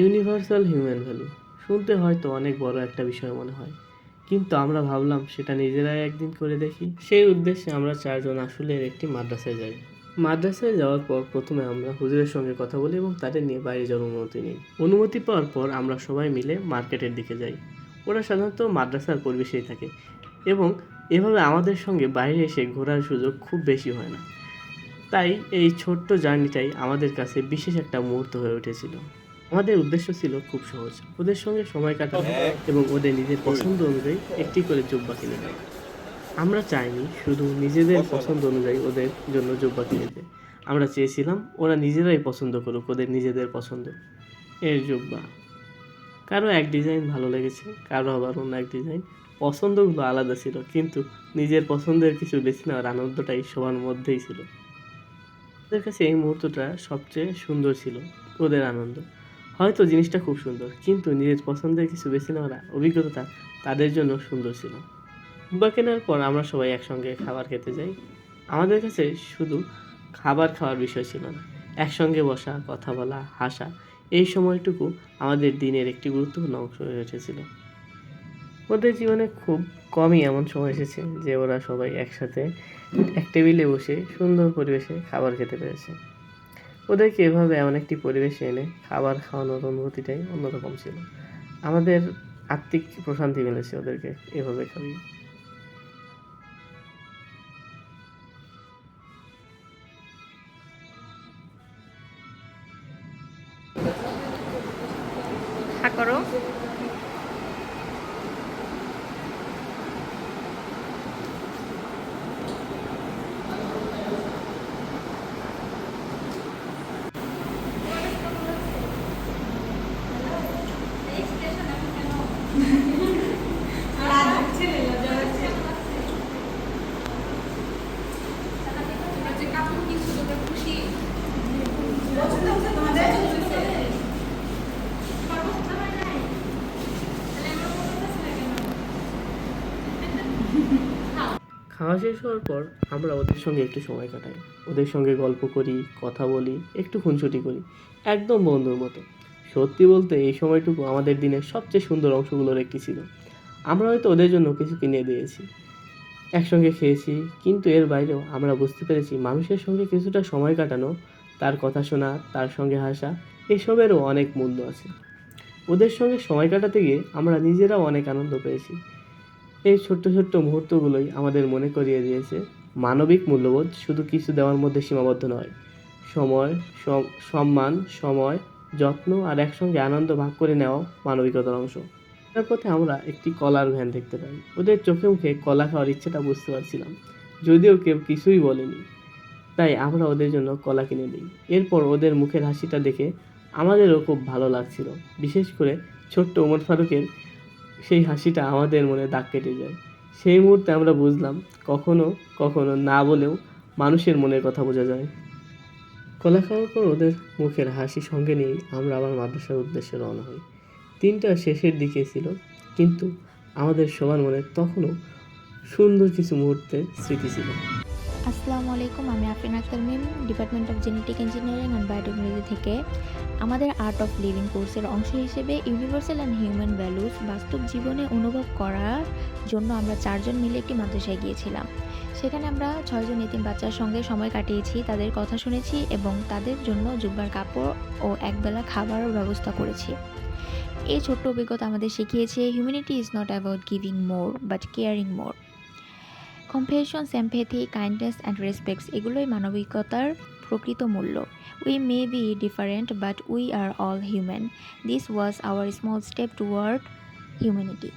Universal human value শুনতে হয়তো অনেক বড় একটা বিষয় মনে হয়, কিন্তু আমরা ভাবলাম সেটা নিজেরাই একদিন করে দেখি। সেই উদ্দেশ্যে আমরা চারজন আসলের একটি মাদ্রাসায় যাই। মাদ্রাসায় যাওয়ার পর প্রথমে আমরা হুজুরের সঙ্গে কথা বলি এবং তাদের নিয়ে বাইরে যাওয়ার অনুমতি নিই। অনুমতি পাওয়ার পর আমরা সবাই মিলে মার্কেটের দিকে যাই। ওরা সাধারণত মাদ্রাসার পরিবেশেই থাকে এবং এভাবে আমাদের সঙ্গে বাইরে এসে ঘোরার সুযোগ খুব বেশি হয় না। তাই এই ছোট্ট জার্নিটাই আমাদের কাছে বিশেষ একটা মুহূর্ত হয়ে উঠেছিল। আমাদের উদ্দেশ্য ছিল খুব সহজ, ওদের সঙ্গে সময় কাটানো এবং ওদের নিজের পছন্দ অনুযায়ী একটি করে জুব্বা কিনে দেয়। আমরা চাইনি শুধু নিজেদের পছন্দ অনুযায়ী ওদের জন্য জুব্বা কিনে দেয়, আমরা চেয়েছিলাম ওরা নিজেরাই পছন্দ করুক ওদের নিজেদের পছন্দ এর জুব্বা। কারো এক ডিজাইন ভালো লেগেছে, কারো আবার অন্য এক ডিজাইন। পছন্দগুলো আলাদা ছিল, কিন্তু নিজের পছন্দের কিছু বেছে নেওয়ার আনন্দটাই সবার মধ্যেই ছিল। ওদের কাছে এই মুহূর্তটা সবচেয়ে সুন্দর ছিল। ওদের আনন্দ হয়তো জিনিসটা খুব সুন্দর, কিন্তু নিজের পছন্দের কিছু বেছে নেওয়ার অভিজ্ঞতাটা তাদের জন্য সুন্দর ছিল। জুব্বা কেনার পর আমরা সবাই একসঙ্গে খাবার খেতে যাই। আমাদের কাছে শুধু খাবার খাওয়ার বিষয় ছিল না, একসঙ্গে বসা, কথা বলা, হাসা, এই সময়টুকু আমাদের দিনের একটি গুরুত্বপূর্ণ অংশ হয়ে উঠেছিল। ওদের জীবনে খুব কমই এমন সময় এসেছে যে ওরা সবাই একসাথে এক টেবিলে বসে সুন্দর পরিবেশে খাবার খেতে পেরেছে। ওদেরকে এভাবে এমন একটি পরিবেশে এনে খাবার খাওয়ানোর অনুভূতিটাই অন্যরকম ছিল। আমাদের আত্মিক প্রশান্তি মিলেছে ওদেরকে এভাবে খাইয়ে। করো। খাওয়া শেষ হওয়ার পর আমরা ওদের সঙ্গে একটু সময় কাটাই, ওদের সঙ্গে গল্প করি, কথা বলি, একটু খুনসুটি করি, একদম বন্ধুর মতো। সত্যি বলতে এই সময়টুকু আমাদের দিনের সবচেয়ে সুন্দর অংশগুলোর একটি ছিল। আমরা হয়তো ওদের জন্য কিছু কিনে দিয়েছি, একসঙ্গে খেয়েছি, কিন্তু এর বাইরেও আমরা বুঝতে পেরেছি মানুষের সঙ্গে কিছুটা সময় কাটানো, তার কথা শোনা, তার সঙ্গে হাসা, এসবেরও অনেক মূল্য আছে। ওদের সঙ্গে সময় কাটাতে গিয়ে আমরা নিজেরাও অনেক আনন্দ পেয়েছি। এই ছোট্ট ছোট্ট মুহূর্তগুলোই আমাদের মনে করিয়ে দিয়েছে মানবিক মূল্যবোধ শুধু কিছু দেওয়ার মধ্যে সীমাবদ্ধ নয়। সময়, সম্মান, সময়, যত্ন আর একসঙ্গে আনন্দ ভাগ করে নেওয়াও মানবিকতার অংশ। তার পথে আমরা একটি কলার ভ্যান দেখতে পাই। ওদের চোখে মুখে কলা খাওয়ার ইচ্ছেটা বুঝতে পারছিলাম, যদিও কেউ কিছুই বলেনি। তাই আমরা ওদের জন্য কলা কিনে দিই। এরপর ওদের মুখের হাসিটা দেখে আমাদেরও খুব ভালো লাগছিল। বিশেষ করে ছোট্ট ওমর ফারুকের সেই হাসিটা আমাদের মনে দাগ কেটে যায়। সেই মুহূর্তে আমরা বুঝলাম কখনো কখনো না বলেও মানুষের মনের কথা বোঝা যায়। কলা খাওয়ার পর ওদের মুখের হাসি সঙ্গে নিয়েই আমরা আবার মাদ্রাসার উদ্দেশ্যে রওনা হই। দিনটা শেষের দিকে ছিল, কিন্তু আমাদের সবার মনে তখনও সুন্দর কিছু মুহূর্তের স্মৃতি ছিল। আসসালামু আলাইকুম, আমি আফরিন আক্তার মিম, department of genetic engineering and biotechnology থেকে। আমাদের আর্ট অফ লিভিং কোর্সের অংশ হিসেবে ইউনিভার্সাল অ্যান্ড হিউম্যান ভ্যালুস বাস্তব জীবনে অনুভব করার জন্য আমরা চারজন মিলে একটি মাদ্রাসায় গিয়েছিলাম। সেখানে আমরা 6 জন এতিম বাচ্চার সঙ্গে সময় কাটিয়েছি, তাদের কথা শুনেছি এবং তাদের জন্য জুব্বার কাপড় ও একবেলা খাবারের ব্যবস্থা করেছি। এই ছোট্ট অভিজ্ঞতা আমাদের শিখিয়েছে humanity is not about giving more but caring more. Compassion, sympathy, kindness and respects এগুলোই মানবিকতার প্রকৃত মূল্য। We may be different but we are all human. This was our small step toward humanity.